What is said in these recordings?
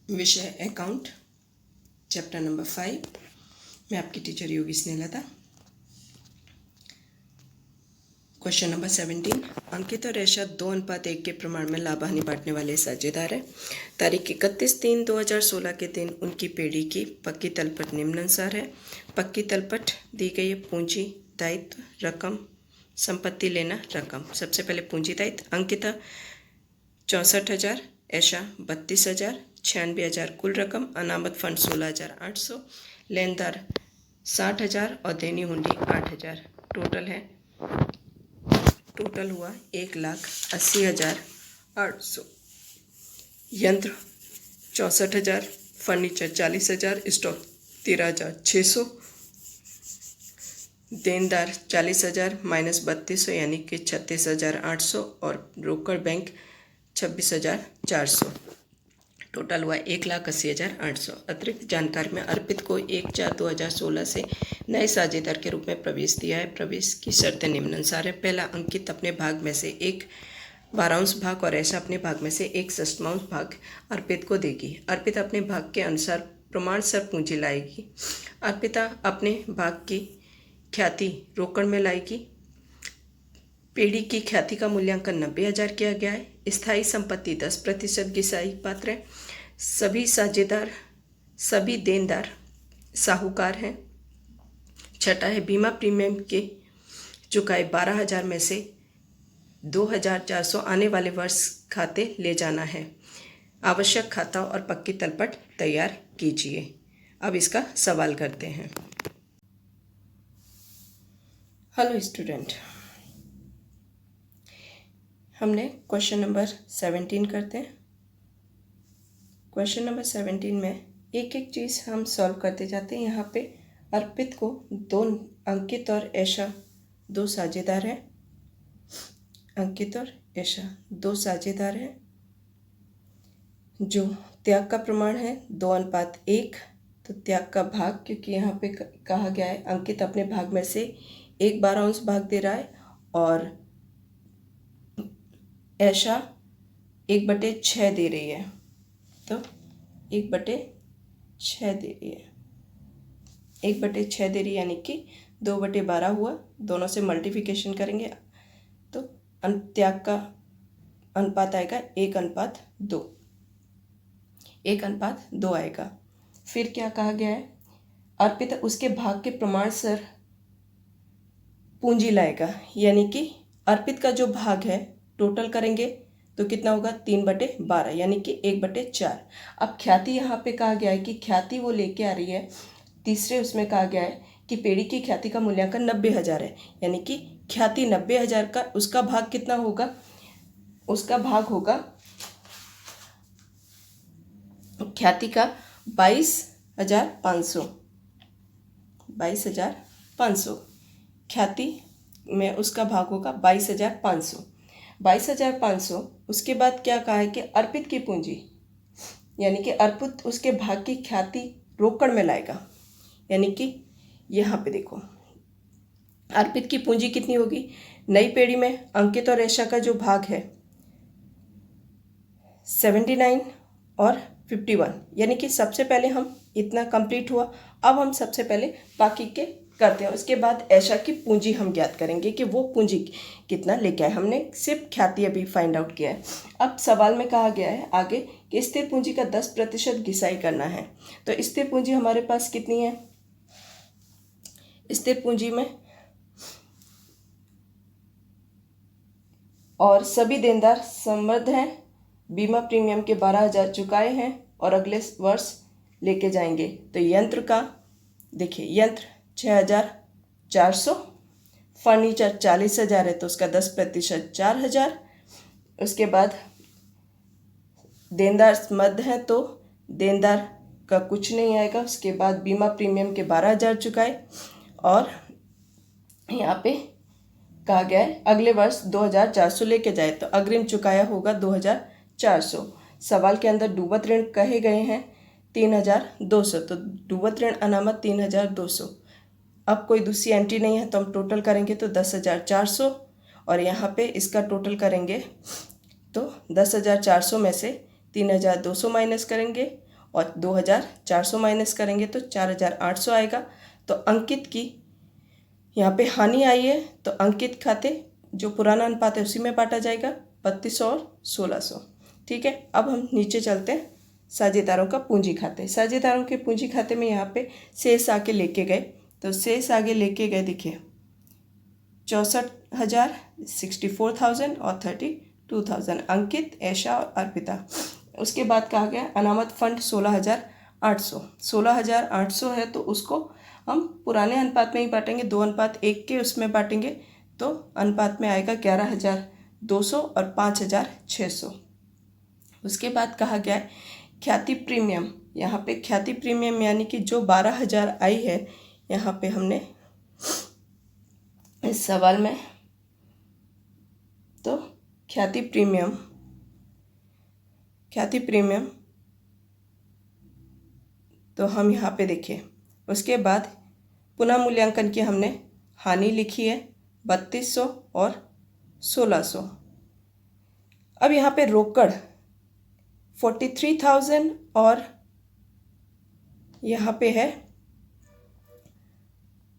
विषय account, chapter number 5। मैं आपकी teacher Yogi Snehlata. Question number 17। Ankit और ऐशा 2:1 के प्रमाण में लाभ हानि बांटने वाले साझेदार हैं। तारीख 31/3/2016 के दिन उनकी पेढ़ी की पक्की तलपट निम्नानुसार है। पक्की तलपट दी गई है। पूंजी, दायित्व, रकम, संपत्ति लेना, रकम। सबसे पहले पूंजी दायित्व। अंकिता 64,000, ऐशा 32,000, 96,000 कुल रकम। अनामत फंड 16,800, लेनदार 60,000 और देनी हुंडी 8,000। टोटल हुआ 1,80,800। यंत्र 64,000, फर्नीचर 40,000, स्टॉक 13,600, देनदार 40,000 माइनस 3200 यानी कि 36,800 और रोकड़ बैंक 26,400। टोटल हुआ 1,80,800। अतिरिक्त जानकारी में अर्पित को 1/4/2016 से नए साझेदार के रूप में प्रवेश दिया है। प्रवेश की शर्तें निम्नानुसार है। पहला, अंकित अपने भाग में से 1/12 भाग और ऐशा अपने भाग में से 1/6 भाग अर्पित को देगी। अर्पित अपने भाग के अनुसार प्रमाणसर पूंजी लाएगी। अर्पिता अपने भाग की ख्याति रोकड़ में लाएगी। पेढ़ी की ख्याति का मूल्यांकन 90,000 किया गया है। स्थायी संपत्ति 10% गिसाई पात्र है। सभी साझेदार, सभी देनदार साहूकार हैं। छठा है, बीमा प्रीमियम के चुकाए 12,000 में से 2,400 आने वाले वर्ष खाते ले जाना है। आवश्यक खाता और पक्की तलपट तैयार कीजिए। अब इसका सवाल करते हैं। हेलो स्टूडेंट, हमने क्वेश्चन नंबर 17 करते हैं। क्वेश्चन नंबर 17 में एक एक चीज़ हम सॉल्व करते जाते हैं। यहाँ पे अर्पित को अंकित और ऐशा 2 साझेदार हैं। अंकित और ऐशा 2 साझेदार हैं। जो त्याग का प्रमाण है 2:1, तो त्याग का भाग, क्योंकि यहाँ पे कहा गया है अंकित अपने भाग में से 1/12 भाग दे रहा है और ऐशा 1/6 दे रही है। तो 1/6 दे रही है। 1/6 दे रही है यानी कि 2/12 हुआ। दोनों से मल्टीप्लिकेशन करेंगे तो त्याग का अनुपात आएगा 1:2। 1:2 आएगा। फिर क्या कहा गया है, अर्पित उसके भाग के प्रमाण सर पूंजी लाएगा, यानी कि अर्पित का जो भाग है टोटल करेंगे तो कितना होगा 3/12 यानी कि 1/4। अब ख्याति यहाँ पे कहा गया है कि ख्याति वो लेके आ रही है। तीसरे उसमें कहा गया है कि पेढ़ी की ख्याति का मूल्यांकन 90,000 है, यानी कि ख्याति 90,000 का उसका भाग कितना होगा, उसका भाग होगा ख्याति का 22,500। 22,500 ख्याति में उसका भाग होगा 22,500। 22,500। उसके बाद क्या कहा है कि अर्पित की पूंजी, यानी कि अर्पित उसके भाग की ख्याति रोकड़ में लाएगा, यानी कि यहाँ पे देखो अर्पित की पूंजी कितनी होगी। नई पेढ़ी में अंकित और ऐशा का जो भाग है 79 और 51, यानी कि सबसे पहले हम इतना कंप्लीट हुआ। अब हम सबसे पहले बाकी के करते हैं। उसके बाद ऐशा की पूंजी हम ज्ञात करेंगे कि वो पूंजी कितना लेके आए। हमने सिर्फ ख्याति अभी फाइंड आउट किया है। अब सवाल में कहा गया है आगे कि स्थिर पूंजी का 10% घिसाई करना है। तो स्थिर पूंजी हमारे पास कितनी है, स्थिर पूंजी में और सभी देनदार समृद्ध हैं, बीमा प्रीमियम के 12,000 चुकाए हैं और अगले वर्ष लेके जाएंगे। तो यंत्र का देखिए, यंत्र 6,400, फर्नीचर 40,000 है तो उसका 10% 4,000। उसके बाद देनदार मध्य हैं तो देनदार का कुछ नहीं आएगा। उसके बाद बीमा प्रीमियम के 12,000 चुकाए और यहाँ पे कहा गया है अगले वर्ष 2,400 लेके जाए, तो अग्रिम चुकाया होगा 2,400। सवाल के अंदर डूबत ऋण कहे गए हैं 3,200, तो डूबत ऋण अनामत 3,200। अब कोई दूसरी एंट्री नहीं है तो हम टोटल करेंगे तो 10,400 और यहाँ पे इसका टोटल करेंगे तो 10,400 में से 3,200 माइनस करेंगे और 2400 माइनस करेंगे तो 4800 आएगा। तो अंकित की यहाँ पे हानि आई है, तो अंकित खाते जो पुराना अनुपात है उसी में बांटा जाएगा 3200 और 1600। ठीक है, अब हम नीचे चलते हैं साझेदारों का पूंजी खाते। साझेदारों के पूंजी खाते में यहाँ पे शेष आके लेके गए, तो शेष आगे लेके गए देखिए 64,000, 64,000 और 32,000 अंकित, ऐशा और अर्पिता। उसके बाद कहा गया अनामत फंड 16,800। 16,800 है तो उसको हम पुराने अनुपात में ही बांटेंगे, 2:1 के उसमें बांटेंगे, तो अनुपात में आएगा 11,200 और 5,600। उसके बाद कहा गया है ख्याति प्रीमियम। यहाँ पे ख्याति प्रीमियम यानी कि जो 12,000 आई है, यहाँ पे हमने इस सवाल में तो ख्याति प्रीमियम तो हम यहाँ पे देखिए। उसके बाद पुनः मूल्यांकन की हमने हानि लिखी है 3200 और 1600। अब यहाँ पे रोकड़ 43,000 और यहाँ पे है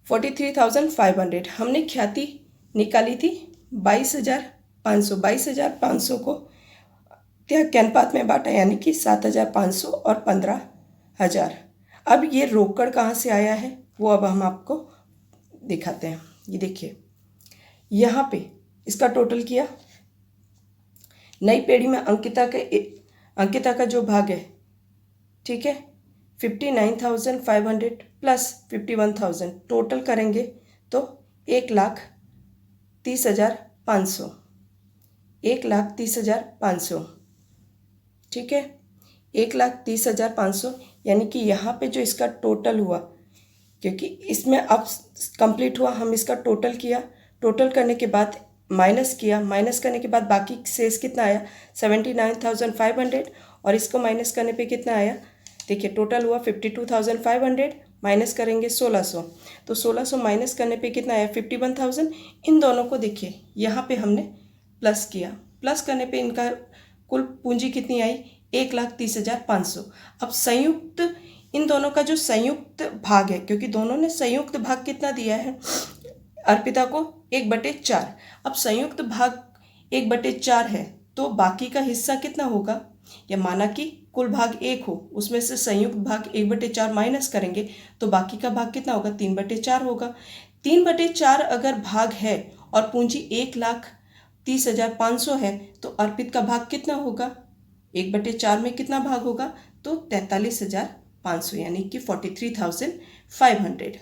43,500। हमने ख्याति निकाली थी 22,500। 22,500 को त्याग के अनुपात में बांटा यानी कि 7,500 और 15,000। अब ये रोकड़ कहाँ से आया है वो अब हम आपको दिखाते हैं। ये देखिए यहाँ पे इसका टोटल किया, नई पेढ़ी में अंकिता का जो भाग है, ठीक है, 59,500 प्लस 51,000 टोटल करेंगे तो 1,30,500। 1,30,500, ठीक है, 1,30,500 यानी कि यहाँ पे जो इसका टोटल हुआ, क्योंकि इसमें अब कंप्लीट हुआ, हम इसका टोटल किया, टोटल करने के बाद माइनस किया, माइनस करने के बाद बाकी शेष कितना आया 79,500 और इसको माइनस करने पे कितना आया, देखिए टोटल हुआ 52,500 माइनस करेंगे 1600, तो 1600 माइनस करने पे कितना आया 51,000। इन दोनों को देखिए यहाँ पे हमने प्लस किया, प्लस करने पे इनका कुल पूंजी कितनी आई 1,30,500। अब संयुक्त इन दोनों का जो संयुक्त भाग है, क्योंकि दोनों ने संयुक्त भाग कितना दिया है अर्पिता को 1/4। अब संयुक्त भाग 1/4 है तो बाकी का हिस्सा कितना होगा, या माना कि कुल भाग 1 हो, उसमें से संयुक्त भाग 1/4 माइनस करेंगे तो बाकी का भाग कितना होगा 3/4 होगा। 3/4 अगर भाग है और पूंजी 1,30,500 है तो अर्पित का भाग कितना होगा, 1/4 में कितना भाग होगा तो 43,500 यानी कि 43,500,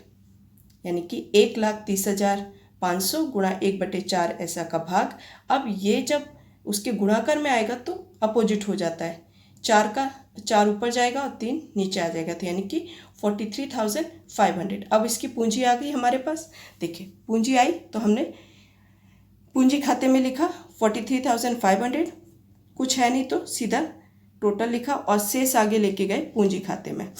यानी कि 1,30,500 गुणा 1/4 ऐसा का भाग। अब ये जब उसके गुणाकार में आएगा तो अपोजिट हो जाता है, 4 का 4 ऊपर जाएगा और 3 नीचे आ जाएगा, तो यानी कि 43,500। अब इसकी पूंजी आ गई हमारे पास, देखिए पूंजी आई तो हमने पूंजी खाते में लिखा 43,500, कुछ है नहीं तो सीधा टोटल लिखा और शेष आगे लेके गए पूंजी खाते में,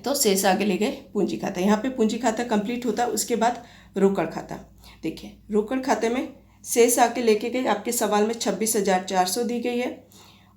तो शेष आगे ले गए पूंजी खाता। यहाँ पे पूंजी खाता कंप्लीट होता है। उसके बाद रोकड़ खाता, देखिए रोकड़ खाते में शेष आके लेके गए, आपके सवाल में 26,400 दी गई है।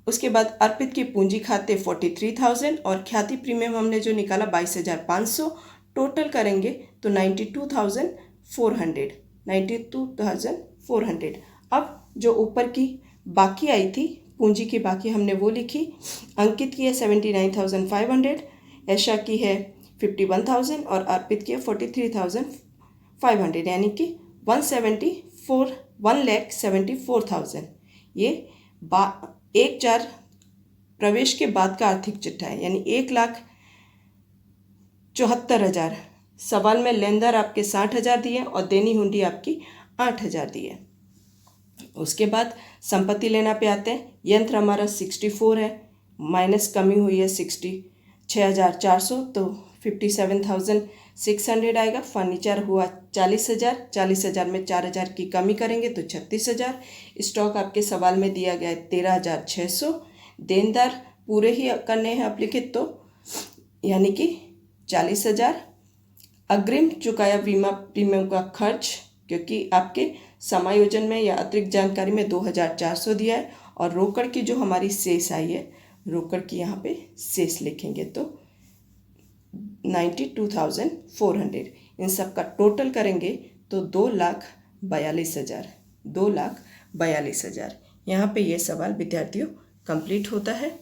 उसके बाद अर्पित की पूंजी खाते 43,000 और ख्याति प्रीमियम हमने जो निकाला 22,500, टोटल करेंगे तो 92,400। अब जो ऊपर की बाकी आई थी पूंजी की बाकी हमने वो लिखी। अंकित की है 79,500, ऐशा की है 51,000 और अर्पित की है 43,500, यानी कि 1,74,000। ये 1,04 प्रवेश के बाद का आर्थिक चिट्ठा है, यानी 1,74,000। सवाल में लेनदार आपके 60,000 दिए और देनी हुंडी आपकी 8,000 दी है। उसके बाद संपत्ति लेना पे आते हैं। यंत्र हमारा 64 है, माइनस कमी हुई है 6,400 तो 57,600 आएगा। फर्नीचर हुआ 40,000, 40,000 में 4,000 की कमी करेंगे तो 36,000। स्टॉक आपके सवाल में दिया गया है 13,600। देनदार पूरे ही करने हैं अप्लिखित तो यानी कि 40,000। अग्रिम चुकाया बीमा प्रीमियम का खर्च, क्योंकि आपके समायोजन में या अतिरिक्त जानकारी में 2,400 दिया है। और रोकड़ की जो हमारी शेष आई है, रोकड़ की यहाँ पे शेष लिखेंगे तो 92,400। इन सब का टोटल करेंगे तो 2,42,000। यहाँ पे ये सवाल विद्यार्थियों कंप्लीट होता है।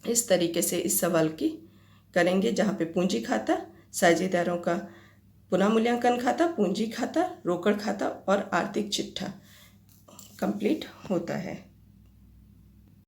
इस तरीके से इस सवाल की करेंगे जहाँ पे पूंजी खाता, साझेदारों का पुनः मूल्यांकन खाता, पूंजी खाता, रोकड़ खाता और आर्थिक चिट्ठा कंप्लीट होता है।